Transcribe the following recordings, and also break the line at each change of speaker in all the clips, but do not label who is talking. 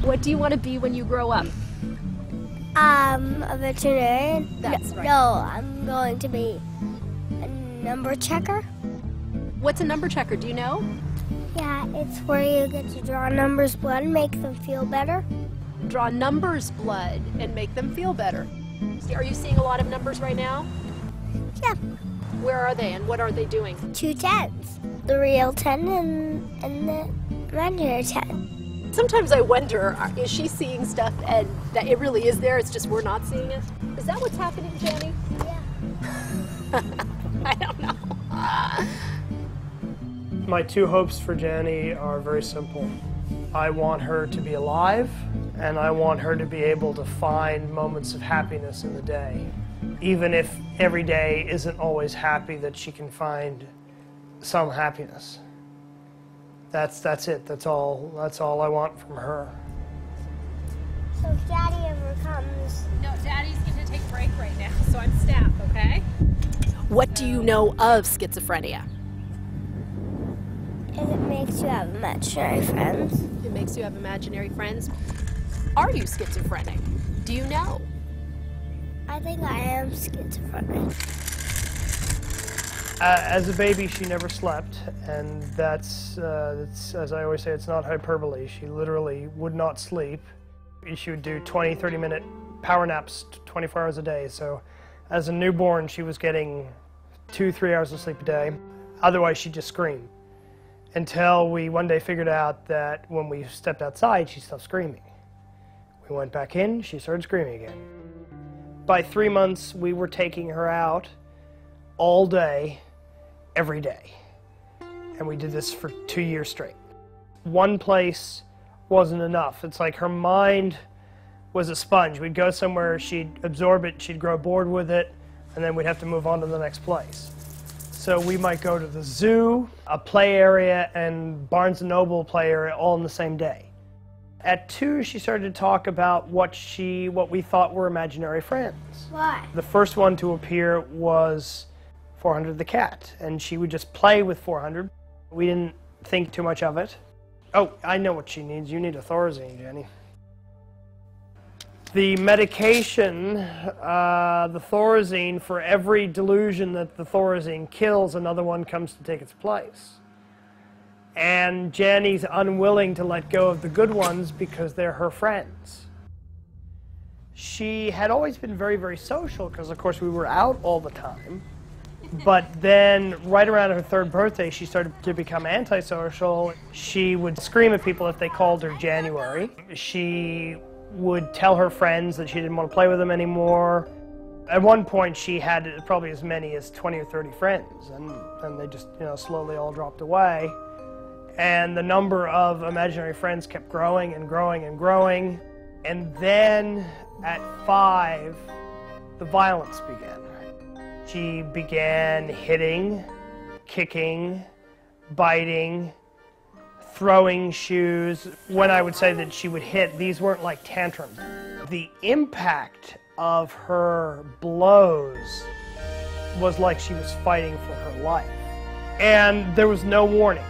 What do you want to be when you grow up?
A veterinarian.
That's right.
No, I'm going to be a number checker.
What's a number checker? Do you know?
Yeah, it's where you get to draw numbers' blood and make them feel better.
Draw numbers blood and make them feel better. Are you seeing a lot of numbers right now?
Yeah.
Where are they and what are they doing?
2 tens. The real 10 and the imaginary 10.
Sometimes I wonder, is she seeing stuff and that it really is there, it's just we're not seeing it? Is that what's happening, Jenny?
Yeah.
I don't know.
My 2 hopes for Jenny are very simple. I want her to be alive, and I want her to be able to find moments of happiness in the day. Even if every day isn't always happy, that she can find some happiness. That's it. That's all I want from her.
So if Daddy ever comes...
No, Daddy's going to take a break right now, so I'm staff, okay? What do you know of schizophrenia?
It makes you have imaginary friends.
It makes you have imaginary friends. Are you schizophrenic? Do you know?
I think I am schizophrenic.
As a baby, she never slept, and that's, as I always say, it's not hyperbole. She literally would not sleep. She would do 20, 30-minute power naps 24 hours a day. So as a newborn, she was getting 2-3 hours of sleep a day. Otherwise, she'd just scream. Until we one day figured out that when we stepped outside, she stopped screaming. We went back in, she started screaming again. By 3 months, we were taking her out all day, every day. And we did this for 2 years straight. One place wasn't enough. It's like her mind was a sponge. We'd go somewhere, she'd absorb it, she'd grow bored with it, and then we'd have to move on to the next place. So we might go to the zoo, a play area, and Barnes & Noble play area all in the same day. At 2, she started to talk about what we thought were imaginary friends.
Why?
The first one to appear was 400 the cat, and she would just play with 400. We didn't think too much of it. Oh, I know what she needs. You need a Thorazine, Jenny. The medication, the Thorazine, for every delusion that the Thorazine kills, another one comes to take its place. And Jenny's unwilling to let go of the good ones because they're her friends. She had always been very, very social because, of course, we were out all the time. But then, right around her 3rd birthday, she started to become antisocial. She would scream at people if they called her January. She would tell her friends that she didn't want to play with them anymore. At one point, she had probably as many as 20 or 30 friends, and they just, slowly all dropped away. And the number of imaginary friends kept growing and growing and growing. And then, at 5, the violence began. She began hitting, kicking, biting, throwing shoes. When I would say that she would hit, these weren't like tantrums. The impact of her blows was like she was fighting for her life. And there was no warning.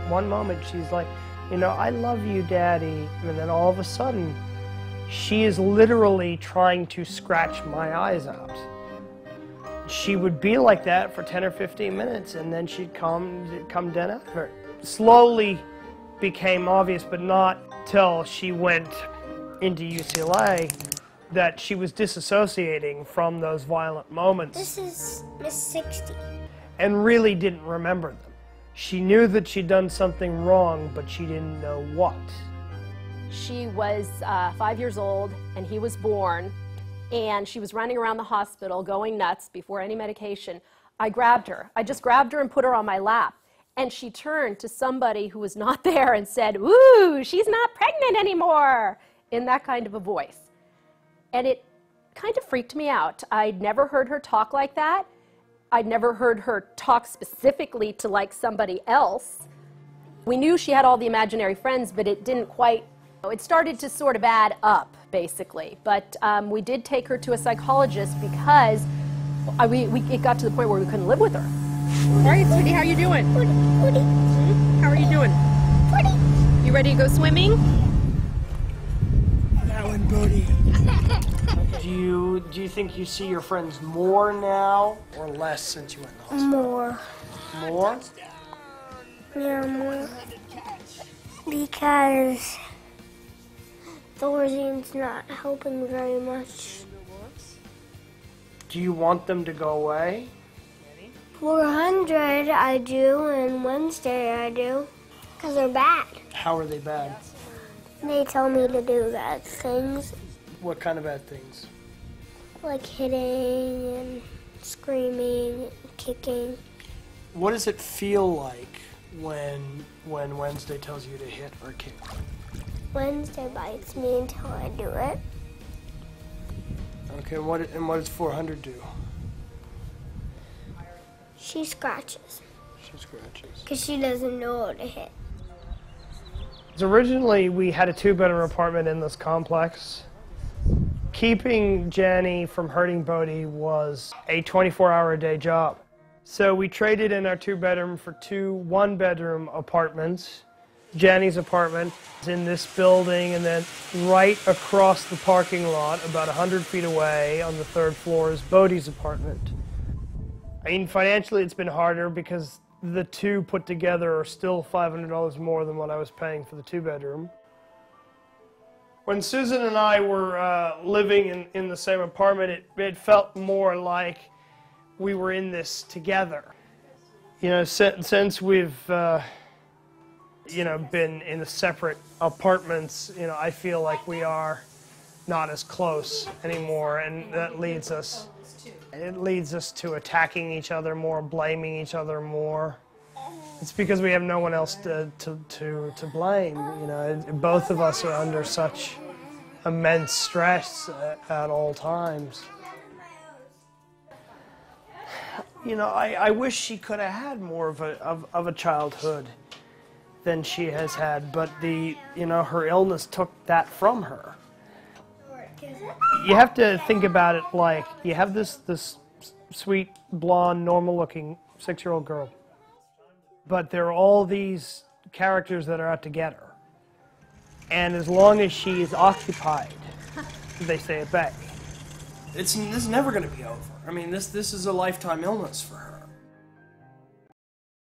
One moment she's like, I love you, Daddy. And then all of a sudden, she is literally trying to scratch my eyes out. She would be like that for 10 or 15 minutes, and then she'd come dead out of her. Slowly became obvious, but not till she went into UCLA, that she was disassociating from those violent moments.
This is Miss 60.
And really didn't remember them. She knew that she'd done something wrong, but she didn't know what.
She was 5 years old, and he was born. And she was running around the hospital going nuts before any medication. I grabbed her. I just grabbed her and put her on my lap. And she turned to somebody who was not there and said, "Ooh, she's not pregnant anymore," in that kind of a voice. And it kind of freaked me out. I'd never heard her talk like that. I'd never heard her talk specifically to like somebody else. We knew she had all the imaginary friends, but it didn't quite, it started to sort of add up, basically. But we did take her to a psychologist because it got to the point where we couldn't live with her. All right, sweetie, how you doing?
Woody.
How are you doing?
Woody.
You ready to go swimming?
Buddy. Do you think you see your friends more now or less since you went to the hospital?
More.
More?
Yeah, more. Because Thorzine's not helping very much.
Do you want them to go away?
400 I do, and Wednesday I do. Because they're bad.
How are they bad?
They tell me to do bad things.
What kind of bad things?
Like hitting and screaming and kicking.
What does it feel like when Wednesday tells you to hit or kick?
Wednesday bites me until I do it.
Okay, what does 400 do?
She scratches.
She scratches.
Because she doesn't know how to hit.
Originally, we had a 2-bedroom apartment in this complex. Keeping Jenny from hurting Bodhi was a 24-hour-a-day job. So we traded in our 2-bedroom for 2 1-bedroom apartments. Jenny's apartment is in this building, and then right across the parking lot, about 100 feet away on the 3rd floor, is Bodhi's apartment. I mean, financially it's been harder because the 2 put together are still $500 more than what I was paying for the 2-bedroom. When Susan and I were living in the same apartment, it felt more like we were in this together. You know, since we've you know, been in the separate apartments, you know, I feel like we are not as close anymore, and that leads us. It leads us to attacking each other more, blaming each other more. It's because we have no one else to blame. You know, both of us are under such immense stress at all times. You know, I wish she could have had more of a childhood than she has had, but you know, her illness took that from her. You have to think about it like you have this sweet, blonde, normal-looking 6-year-old girl, but there are all these characters that are out to get her. And as long as she is occupied, they stay at bay. This is never going to be over. I mean, this is a lifetime illness for her.